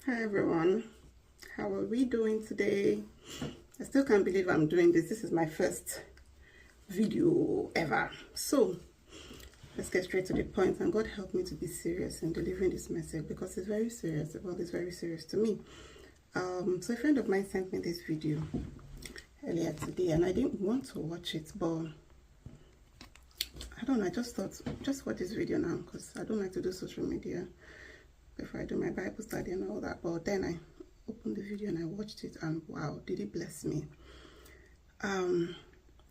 Hi everyone, how are we doing today? I still can't believe I'm doing this. This is my first video ever. So let's get straight to the point, and God help me to be serious in delivering this message because it's very serious. Well, it's very serious to me. So a friend of mine sent me this video earlier today and I didn't want to watch it, but I don't know, I just thought, just watch this video now because I don't like to do social media before I do my Bible study and all that. But then I opened the video and I watched it, and wow, did it bless me. The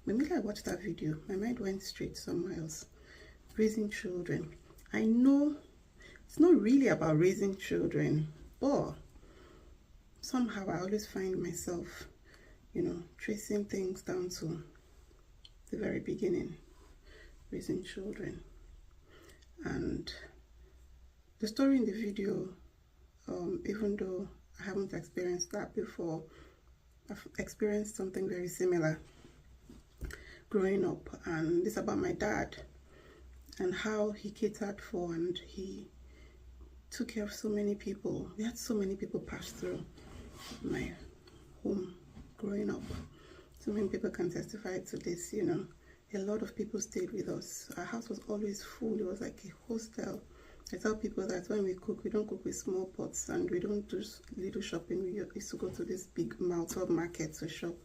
minute I watched that video, my mind went straight somewhere else. Raising children. I know it's not really about raising children, but somehow I always find myself, tracing things down to the very beginning, raising children. And the story in the video, even though I haven't experienced that before, I've experienced something very similar growing up, and it's about my dad and how he catered for and he took care of so many people. We had so many people pass through my home growing up. So many people can testify to this, A lot of people stayed with us. Our house was always full. It was like a hostel. I tell people that when we cook, we don't cook with small pots and we don't do little shopping. We used to go to this big mouth market to shop.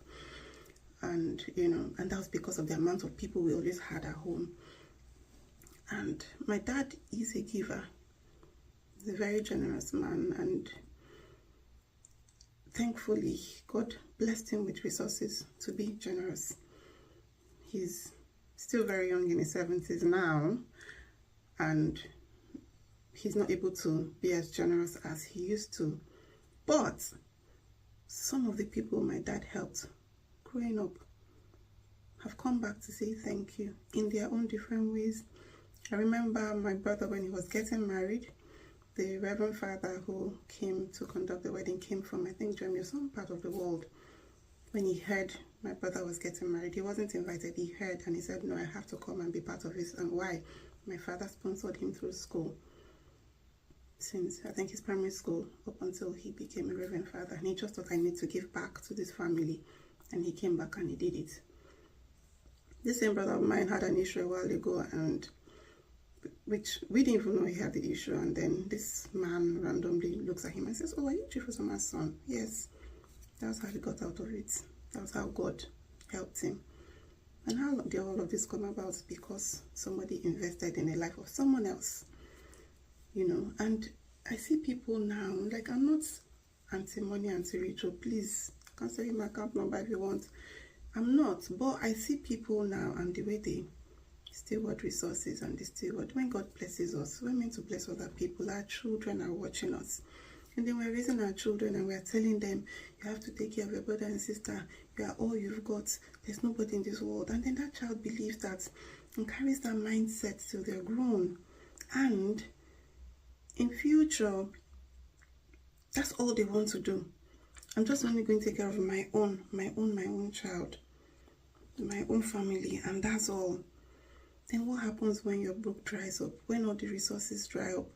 And, and that was because of the amount of people we always had at home. And my dad is a giver. He's a very generous man. And thankfully, God blessed him with resources to be generous. He's still very young, in his 70s now. And he's not able to be as generous as he used to. But some of the people my dad helped growing up have come back to say thank you in their own different ways. I remember my brother, when he was getting married, the Reverend Father who came to conduct the wedding came from, I think, Germany or some part of the world. When he heard my brother was getting married, he wasn't invited. He heard and he said, no, I have to come and be part of this. And why? My father sponsored him through school since, I think, his primary school up until he became a Reverend Father. And he just thought, I need to give back to this family. And he came back and he did it. This same brother of mine had an issue a while ago, and which we didn't even know he had the issue. And then this man randomly looks at him and says, oh, are you Chifosoma's son? Yes. That's how he got out of it. That's how God helped him. And how did all of this come about? Because somebody invested in the life of someone else. And I see people now, like, I'm not anti-money, anti-ritual, please, I can sell you my account number if you want. I'm not, but I see people now and the way they steward resources and they steward. When God blesses us, we're meant to bless other people. Our children are watching us. And then we're raising our children and we're telling them, you have to take care of your brother and sister. You are all you've got. There's nobody in this world. And then that child believes that and carries that mindset till they're grown. And in future, that's all they want to do. I'm just only going to take care of my own child, my own family, and that's all. Then what happens when your brook dries up? When all the resources dry up?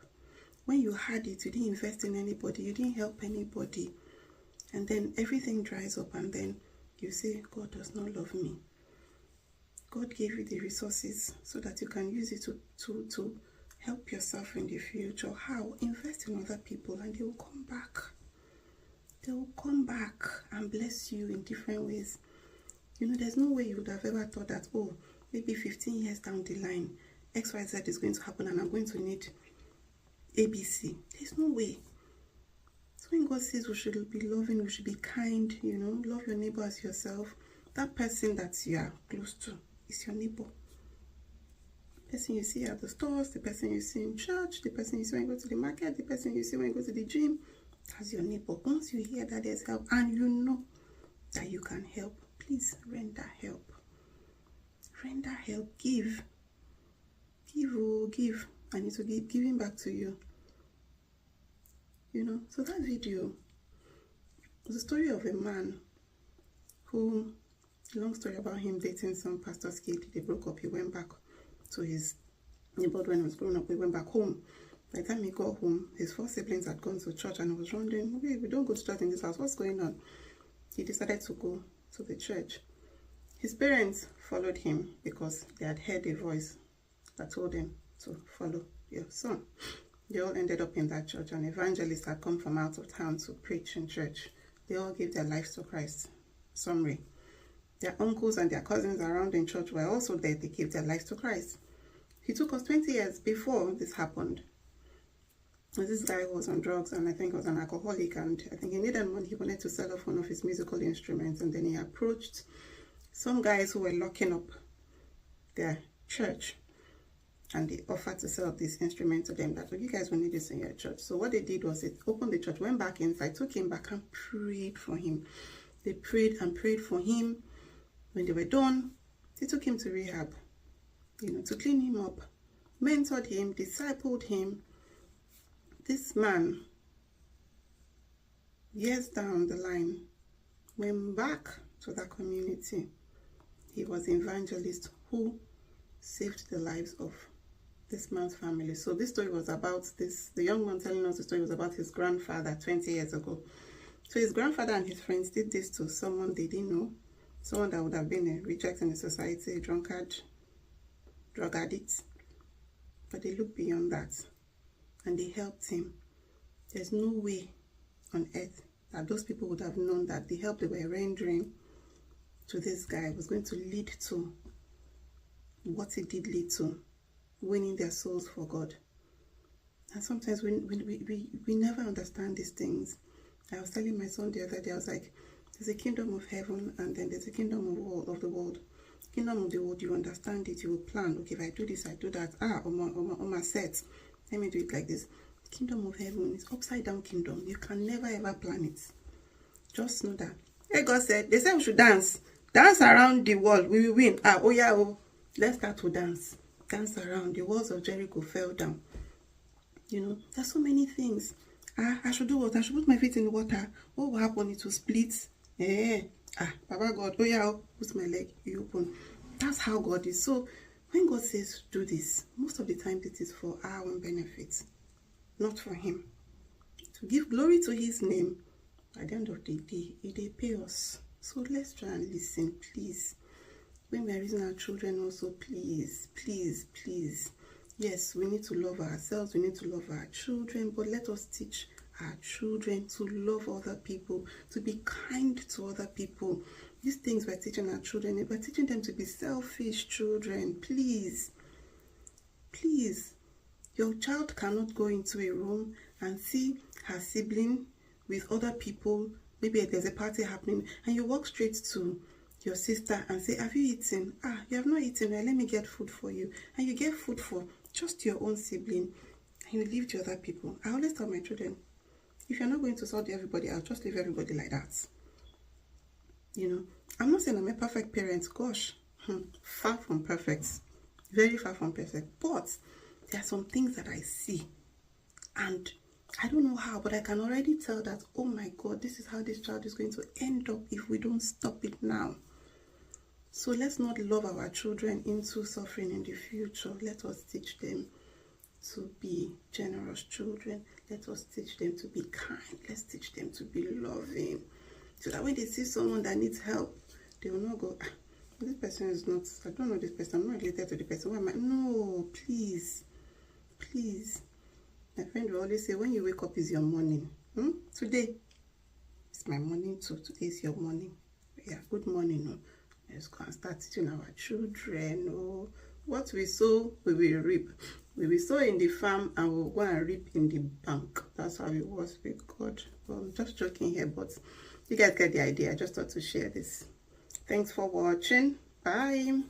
When you had it, you didn't invest in anybody, you didn't help anybody, and then everything dries up, and then you say, God does not love me. God gave you the resources so that you can use it to help yourself in the future. How? Invest in other people and they will come back. They will come back and bless you in different ways. There's no way you would have ever thought that, oh, maybe 15 years down the line, XYZ is going to happen and I'm going to need ABC. There's no way. So when God says we should be loving, we should be kind, love your neighbor as yourself, that person that you are close to is your neighbor. The person you see at the stores, the person you see in church, the person you see when you go to the market, the person you see when you go to the gym, that's your neighbor. Once you hear that there's help and you know that you can help, please render help. Render help. Give. Give. I need to give giving back to you. So that video was a story of a man who, long story about him dating some pastor's kid. They broke up. He went back to his neighborhood when he was growing up. He went back home By the time he got home, his 4 siblings had gone to church, and I was wondering, okay, we don't go to church in this house, what's going on? He decided to go to the church. His parents followed him because they had heard a voice that told them to follow your son. They all ended up in that church. An evangelist had come from out of town to preach in church. They all gave their lives to Christ. Summary: their uncles and their cousins around in church were also there. They gave their lives to Christ. He took us 20 years before this happened. This guy was on drugs, and I think was an alcoholic, and I think he needed money. He wanted to sell off one of his musical instruments, and then he approached some guys who were locking up their church, and they offered to sell this instrument to them, that you guys will need this in your church. So what they did was they opened the church, went back inside, took him back and prayed for him. They prayed and prayed for him. When they were done, they took him to rehab, to clean him up, mentored him, discipled him. This man, years down the line, went back to that community. He was an evangelist who saved the lives of this man's family. So this story was about the young man telling us the story was about his grandfather 20 years ago. So his grandfather and his friends did this to someone they didn't know, someone that would have been a reject in the society, a drunkard, drug addict. But they looked beyond that and they helped him. There's no way on earth that those people would have known that the help they were rendering to this guy was going to lead to what it did lead to, winning their souls for God. And sometimes we never understand these things. I was telling my son the other day, I was like, there's a kingdom of heaven, and then there's a kingdom of the world. Kingdom of the world, you understand it, you will plan. Okay, if I do this, I do that. On my set, let me do it like this. Kingdom of heaven is upside down kingdom. You can never ever plan it. Just know that. Hey, God said, they said we should dance. Dance around the world, we will win. Let's start to dance. Dance around. The walls of Jericho fell down. There's so many things. I should do what? I should put my feet in the water. What will happen? It will split. Baba God, put my leg, you open. That's how God is. So when God says do this, most of the time it is for our own benefit, not for him. To give glory to his name, at the end of the day, they pay us. So let's try and listen, please. When we are raising our children also, please. Yes, we need to love ourselves, we need to love our children, but let us teach our children to love other people, to be kind to other people. These things we're teaching our children, we're teaching them to be selfish children. Please. Your child cannot go into a room and see her sibling with other people. Maybe there's a party happening, and you walk straight to your sister and say, have you eaten? You have not eaten. Well, let me get food for you. And you get food for just your own sibling, and you leave the other people. I always tell my children, if you're not going to sort everybody out, just leave everybody like that. I'm not saying I'm a perfect parent. Gosh, far from perfect. Very far from perfect. But there are some things that I see, and I don't know how, but I can already tell that, oh my God, this is how this child is going to end up if we don't stop it now. So let's not love our children into suffering in the future. Let us teach them to be generous children. Let us teach them to be kind. Let's teach them to be loving. So that when they see someone that needs help, they will not go, this person is not, I don't know this person, I'm not related to the person. Why am I? No, please. My friend will always say, when you wake up is your morning. Today it's my morning too. Today is your morning. Yeah, good morning. Let's go and start teaching our children. What we sow, we will reap. We will sow in the farm and we'll go and reap in the bank. That's how it was with God. Well, I'm just joking here, but you guys get the idea. I just thought to share this. Thanks for watching. Bye.